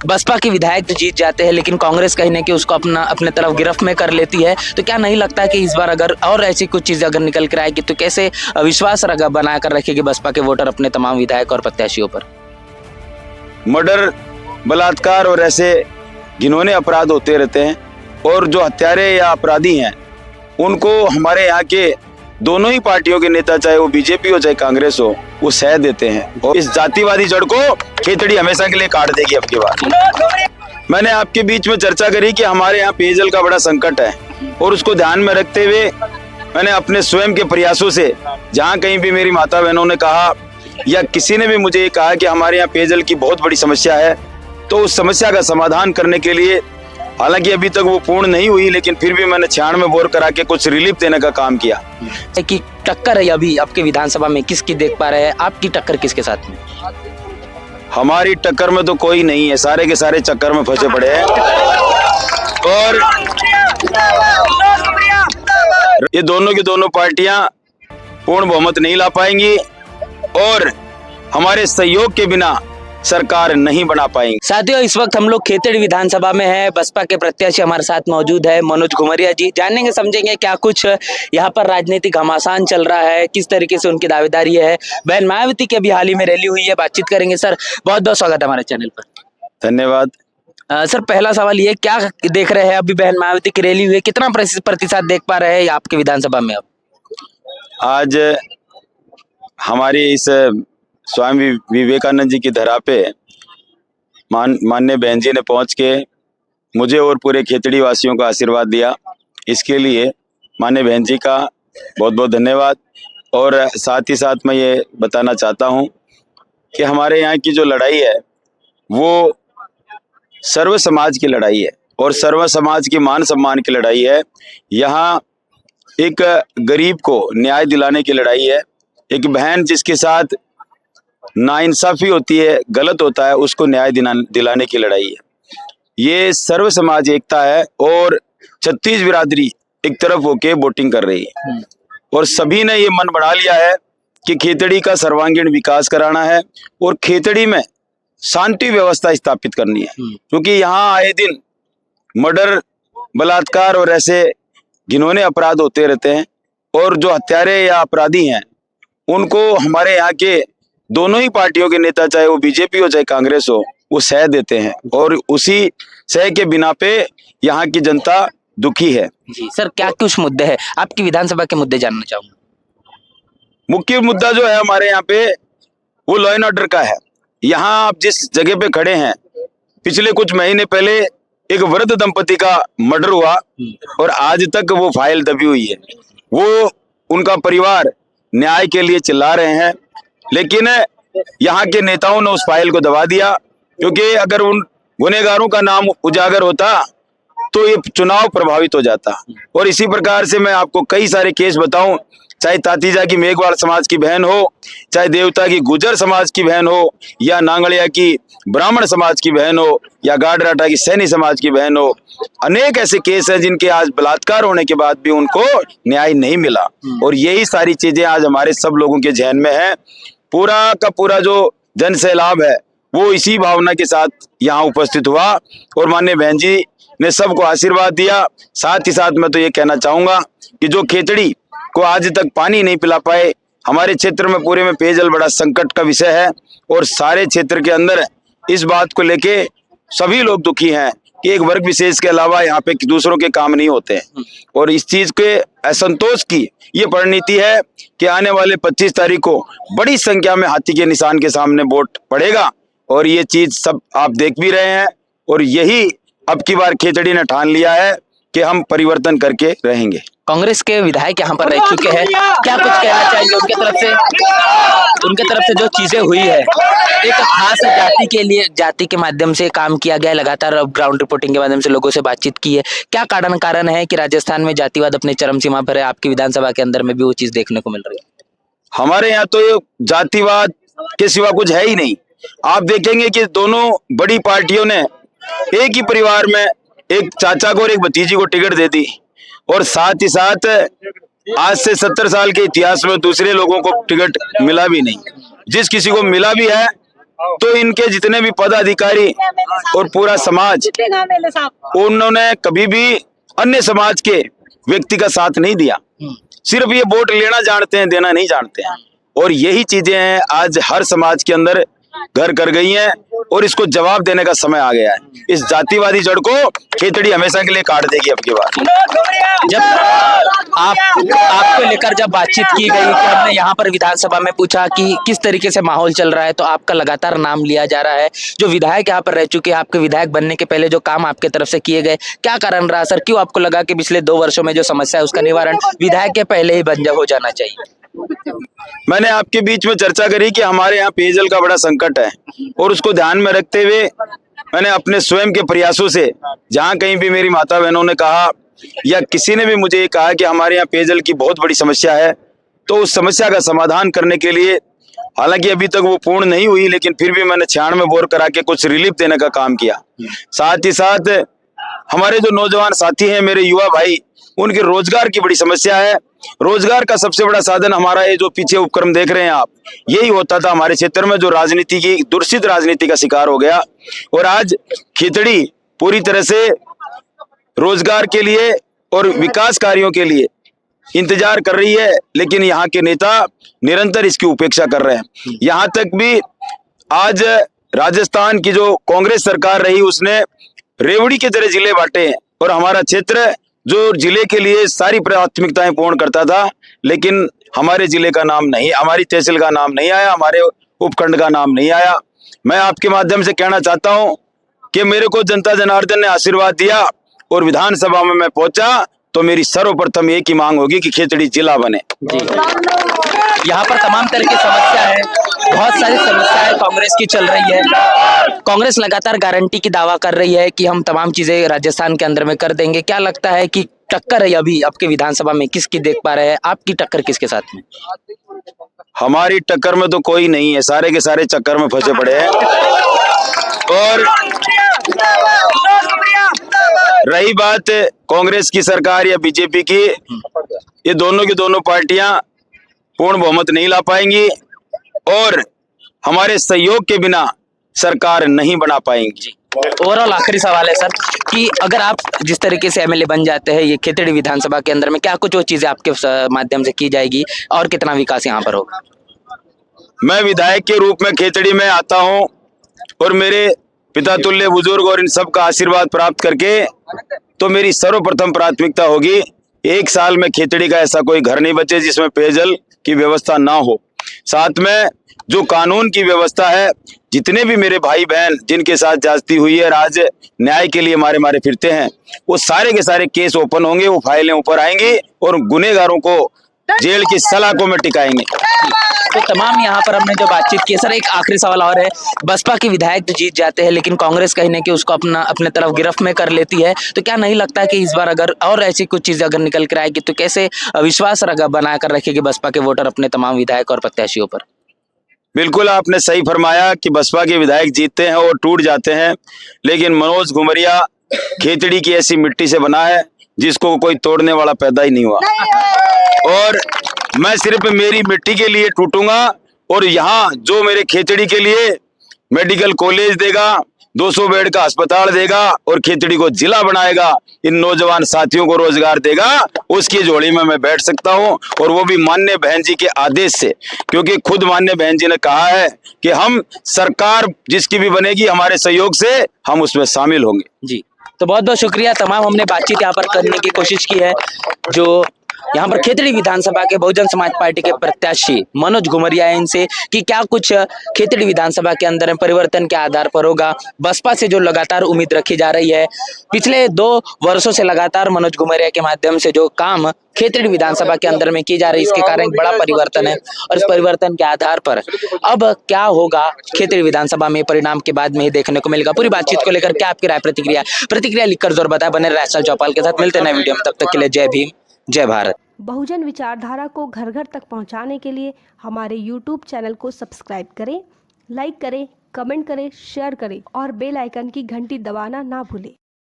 बसपा के विधायक तो जीत जाते हैं, लेकिन कांग्रेस कहीं ना कहीं उसको अपने तरफ गिरफ्त में कर लेती है। तो क्या नहीं लगता कि इस बार अगर और ऐसी कुछ चीजें अगर निकल कर आएगी तो कैसे विश्वास बनाकर रखेगी बसपा के वोटर अपने तमाम विधायक और प्रत्याशियों पर? मर्डर, बलात्कार और ऐसे घिनौने अपराध होते रहते हैं, और जो हत्यारे या अपराधी हैं उनको हमारे यहाँ के दोनों ही पार्टियों के नेता, चाहे वो बीजेपी हो चाहे कांग्रेस हो, वो सह देते हैं। और इस जातिवादी जड़ को खेतड़ी हमेशा के लिए काट देगी अब की बार। मैंने आपके बीच में चर्चा करी कि हमारे यहाँ पेयजल का बड़ा संकट है, और उसको ध्यान में रखते हुए मैंने अपने स्वयं के प्रयासों से, जहाँ कहीं भी मेरी माता बहनों ने कहा या किसी ने भी मुझे ये कहा कि हमारे यहाँ पेयजल की बहुत बड़ी समस्या है, तो उस समस्या का समाधान करने के लिए, हालांकि अभी तक वो पूर्ण नहीं हुई, लेकिन फिर भी मैंने 96 बोर करा के कुछ रिलीफ देने का काम किया। कि टक्कर है अभी आपके विधानसभा में, किसकी देख पा रहे हैं? आपकी टक्कर किसके साथ में? हमारी टक्कर में तो कोई नहीं है, सारे के सारे चक्कर में फंसे पड़े हैं, और ये दोनों की दोनों पार्टियां पूर्ण बहुमत नहीं ला पाएंगी, और हमारे सहयोग के बिना सरकार नहीं बना पाएंगे। साथियों, इस वक्त हम लोग खेतड़ी विधानसभा में हैं। बसपा के प्रत्याशी हमारे साथ मौजूद है मनोज घुमरिया जी। जानेंगे समझेंगे क्या कुछ यहाँ पर राजनीतिक घमासान चल रहा है, किस तरीके से उनकी दावेदारी है। बहन मायावती की अभी हाल ही में रैली हुई है, बातचीत करेंगे। सर बहुत बहुत स्वागत है हमारे चैनल पर। धन्यवाद। सर पहला सवाल ये, क्या देख रहे हैं अभी बहन मायावती की रैली हुई है, कितना प्रतिशत देख पा रहे हैं आपके विधानसभा में? अब आज हमारी इस स्वामी विवेकानंद जी की धरा पे माननीय बहन जी ने पहुंच के मुझे और पूरे खेतड़ी वासियों का आशीर्वाद दिया, इसके लिए माननीय बहन जी का बहुत बहुत धन्यवाद। और साथ ही साथ मैं ये बताना चाहता हूं कि हमारे यहाँ की जो लड़ाई है वो सर्व समाज की लड़ाई है, और सर्व समाज की मान सम्मान की लड़ाई है। यहाँ एक गरीब को न्याय दिलाने की लड़ाई है, एक बहन जिसके साथ नाइंसाफी होती है, गलत होता है, उसको न्याय दिलाने की लड़ाई है। ये सर्व समाज एकता है, और 36 बिरादरी एक तरफ होके वोटिंग कर रही है, और सभी ने ये मन बना लिया है कि खेतड़ी का सर्वांगीण विकास कराना है और खेतड़ी में शांति व्यवस्था स्थापित करनी है, क्योंकि यहाँ आए दिन मर्डर, बलात्कार और ऐसे घिनौने अपराध होते रहते हैं, और जो हत्यारे या अपराधी हैं उनको हमारे यहाँ के दोनों ही पार्टियों के नेता, चाहे वो बीजेपी हो चाहे कांग्रेस हो, वो सह देते हैं, और उसी सह के बिना पे यहाँ की जनता दुखी है। जी सर, क्या कुछ मुद्दे हैं आपकी विधानसभा के? मुद्दे जानना चाहूंगा। मुख्य मुद्दा जो है हमारे यहाँ पे वो लॉ एंड ऑर्डर का है। यहाँ आप जिस जगह पे खड़े हैं, पिछले कुछ महीने पहले एक वृद्ध दंपति का मर्डर हुआ, और आज तक वो फाइल दबी हुई है। वो उनका परिवार न्याय के लिए चिल्ला रहे हैं, लेकिन यहाँ के नेताओं ने उस फाइल को दबा दिया, क्योंकि अगर उन गुनहगारों का नाम उजागर होता तो ये चुनाव प्रभावित हो जाता। और इसी प्रकार से मैं आपको कई सारे केस बताऊं, चाहे तातीजा की मेघवाल समाज की बहन हो, चाहे देवता की गुजर समाज की बहन हो, या नांगड़िया की ब्राह्मण समाज की बहन हो, या गाडराटा की सैनी समाज की बहन हो, अनेक ऐसे केस हैं जिनके आज बलात्कार होने के बाद भी उनको न्याय नहीं मिला। और यही सारी चीजें आज हमारे सब लोगों के जहन में है। पूरा का पूरा जो जन सैलाब है वो इसी भावना के साथ यहाँ उपस्थित हुआ, और माननीय बहन जी ने सबको आशीर्वाद दिया। साथ ही साथ मैं तो ये कहना चाहूंगा कि जो खेतड़ी को आज तक पानी नहीं पिला पाए, हमारे क्षेत्र में पूरे में पेयजल बड़ा संकट का विषय है, और सारे क्षेत्र के अंदर इस बात को लेके सभी लोग दुखी हैं कि एक वर्ग विशेष के अलावा यहाँ पे दूसरों के काम नहीं होते हैं। और इस चीज के असंतोष की ये परिणति है कि आने वाले 25 तारीख को बड़ी संख्या में हाथी के निशान के सामने वोट पड़ेगा, और ये चीज सब आप देख भी रहे हैं। और यही अब की बार खेतड़ी ने ठान लिया है कि हम परिवर्तन करके रहेंगे। कांग्रेस के विधायक यहाँ पर रह चुके हैं, क्या कुछ कहना चाहिए उनके तरफ से जो चीजें हुई है? एक खास जाति के लिए, जाति के माध्यम से काम किया गया, लगातार ग्राउंड रिपोर्टिंग के माध्यम से लोगों से बातचीत की है। क्या कारण है कि राजस्थान में जातिवाद अपने चरम सीमा पर है, आपकी विधानसभा के अंदर में भी वो चीज देखने को मिल रही है? हमारे यहाँ तो ये जातिवाद के सिवा कुछ है ही नहीं। आप देखेंगे कि दोनों बड़ी पार्टियों ने एक ही परिवार में एक चाचा को और एक भतीजी को टिकट दे दी, और साथ ही साथ आज से 70 साल के इतिहास में दूसरे लोगों को टिकट मिला भी नहीं। जिस किसी को मिला भी है तो इनके जितने भी पदाधिकारी और पूरा समाज, उन्होंने कभी भी अन्य समाज के व्यक्ति का साथ नहीं दिया। सिर्फ ये वोट लेना जानते हैं, देना नहीं जानते हैं। और यही चीजें हैं आज हर समाज के अंदर घर कर गई हैं और इसको जवाब देने का समय आ गया है। इस जातिवादी जड़ को खेतड़ी हमेशा के लिए काट देगी अब की बार। जब आपको लेकर जब बातचीत की गई कि हमने यहाँ पर विधानसभा में पूछा कि किस तरीके से माहौल चल रहा है, तो आपका लगातार नाम लिया जा रहा है। जो विधायक यहाँ पर रह चुके हैं, आपके विधायक बनने के पहले जो काम आपके तरफ से किए गए, क्या कारण रहा सर? क्यों आपको लगा कि पिछले 2 वर्षों में जो समस्या है उसका निवारण विधायक के पहले ही हो जाना चाहिए? मैंने आपके बीच में चर्चा करी कि हमारे यहाँ पेयजल का बड़ा संकट है और उसको ध्यान में रखते हुए मैंने अपने स्वयं के प्रयासों से, जहाँ कहीं भी मेरी माता बहनों ने कहा या किसी ने भी मुझे ये कहा कि हमारे यहाँ पेयजल की बहुत बड़ी समस्या है, तो उस समस्या का समाधान करने के लिए, हालांकि अभी तक वो पूर्ण नहीं हुई, लेकिन फिर भी मैंने 96 बोर करा के कुछ रिलीफ देने का काम किया। साथ ही साथ हमारे जो नौजवान साथी हैं, मेरे युवा भाई, उनके रोजगार की बड़ी समस्या है। रोजगार का सबसे बड़ा साधन हमारा ये जो पीछे उपक्रम देख रहे हैं आप, यही होता था हमारे क्षेत्र में, जो राजनीति की दूषित राजनीति का शिकार हो गया। और आज खिचड़ी पूरी तरह से रोजगार के लिए और विकास कार्यों के लिए इंतजार कर रही है, लेकिन यहाँ के नेता निरंतर इसकी उपेक्षा कर रहे हैं। यहाँ तक भी आज राजस्थान की जो कांग्रेस सरकार रही, उसने रेवड़ी के तरह जिले बांटे हैं और हमारा क्षेत्र जो जिले के लिए सारी प्राथमिकताएं पूर्ण करता था, लेकिन हमारे जिले का नाम नहीं, हमारी तहसील का नाम नहीं आया, हमारे उपखंड का नाम नहीं आया। मैं आपके माध्यम से कहना चाहता हूं कि मेरे को जनता जनार्दन ने आशीर्वाद दिया और विधानसभा में मैं पहुंचा, तो मेरी सर्वप्रथम एक ही मांग होगी कि खेतड़ी जिला बने। जी, यहाँ पर तमाम तरह की समस्या है, बहुत सारी समस्याएं कांग्रेस की चल रही है। कांग्रेस लगातार गारंटी की दावा कर रही है कि हम तमाम चीजें राजस्थान के अंदर में कर देंगे। क्या लगता है कि टक्कर है अभी आपके विधानसभा में, किसकी देख पा रहे हैं? आपकी टक्कर किसके साथ में? हमारी टक्कर में तो कोई नहीं है, सारे के सारे चक्कर में फंसे पड़े हैं। और रही बात कांग्रेस की सरकार या बीजेपी की, ये दोनों की दोनों पार्टियां पूर्ण बहुमत नहीं ला पाएंगी और हमारे सहयोग के बिना सरकार नहीं बना पाएंगी। ओवरऑल आखिरी सवाल है सर कि अगर आप जिस तरीके से एमएलए बन जाते हैं ये खेतड़ी विधानसभा के अंदर में, क्या कुछ वो चीजें आपके माध्यम से की जाएगी और कितना विकास यहाँ पर होगा? मैं विधायक के रूप में खेतड़ी में आता हूँ और मेरे पिता तुल्य बुजुर्ग और इन सब का आशीर्वाद प्राप्त करके, तो मेरी सर्वप्रथम प्राथमिकता होगी 1 साल में खेतड़ी का ऐसा कोई घर नहीं बचे जिसमें पेयजल की व्यवस्था ना हो। साथ में जो कानून की व्यवस्था है, जितने भी मेरे भाई बहन जिनके साथ ज्यादती हुई है, आज न्याय के लिए मारे फिरते हैं, वो सारे के सारे केस ओपन होंगे, वो फाइलें ऊपर आएंगी और गुनेगारों को जेल की सलाखों में टिकाएंगे। तो तमाम यहाँ पर हमने जो बातचीत की सर, एक आखिरी सवाल और है। बसपा के विधायक तो जीत जाते हैं, लेकिन कांग्रेस कहीं ना कहीं उसको अपने तरफ गिरफ्त में कर लेती है, तो क्या नहीं लगता कि इस बार अगर और ऐसी कुछ चीजें अगर निकल कर आएगी तो कैसे विश्वास बनाकर रखेगी बसपा के वोटर अपने तमाम विधायक और प्रत्याशियों पर? बिल्कुल आपने सही फरमाया कि बसपा के विधायक जीतते हैं और टूट जाते हैं, लेकिन मनोज घुमरिया खेतड़ी की ऐसी मिट्टी से बना है जिसको कोई तोड़ने वाला पैदा ही नहीं हुआ। और मैं सिर्फ मेरी मिट्टी के लिए टूटूंगा और यहाँ जो मेरे खेतड़ी के लिए मेडिकल कॉलेज देगा, 200 बेड का अस्पताल देगा और खेतड़ी को जिला बनाएगा, इन नौजवान साथियों को रोजगार देगा, उसकी जोड़ी में मैं बैठ सकता हूं। और वो भी माननीय बहन जी के आदेश से, क्योंकि खुद माननीय बहन जी ने कहा है कि हम सरकार जिसकी भी बनेगी हमारे सहयोग से हम उसमें शामिल होंगे। जी, तो बहुत बहुत शुक्रिया। तमाम हमने बातचीत यहाँ पर करने की कोशिश की है। जो यहाँ पर खेतड़ी विधानसभा के बहुजन समाज पार्टी के प्रत्याशी मनोज घुमरिया है, इनसे कि क्या कुछ खेतड़ी विधानसभा के अंदर परिवर्तन के आधार पर होगा। बसपा से जो लगातार उम्मीद रखी जा रही है, पिछले 2 वर्षों से लगातार मनोज घुमरिया के माध्यम से जो काम खेतड़ी विधानसभा के अंदर में की जा रही है, इसके कारण एक बड़ा परिवर्तन है और इस परिवर्तन के आधार पर अब क्या होगा खेतड़ी विधानसभा में, परिणाम के बाद में ही देखने को मिलेगा। पूरी बातचीत को लेकर क्या आपकी राय, प्रतिक्रिया लिखकर जरूर बताएं। बने रहे चौपाल के साथ, मिलते हैं नए वीडियो में, तब तक के लिए जय भीम, जय भारत। बहुजन विचारधारा को घर घर तक पहुंचाने के लिए हमारे YouTube चैनल को सब्सक्राइब करें, लाइक करें, कमेंट करें, शेयर करें और बेल आइकन की घंटी दबाना ना भूलें।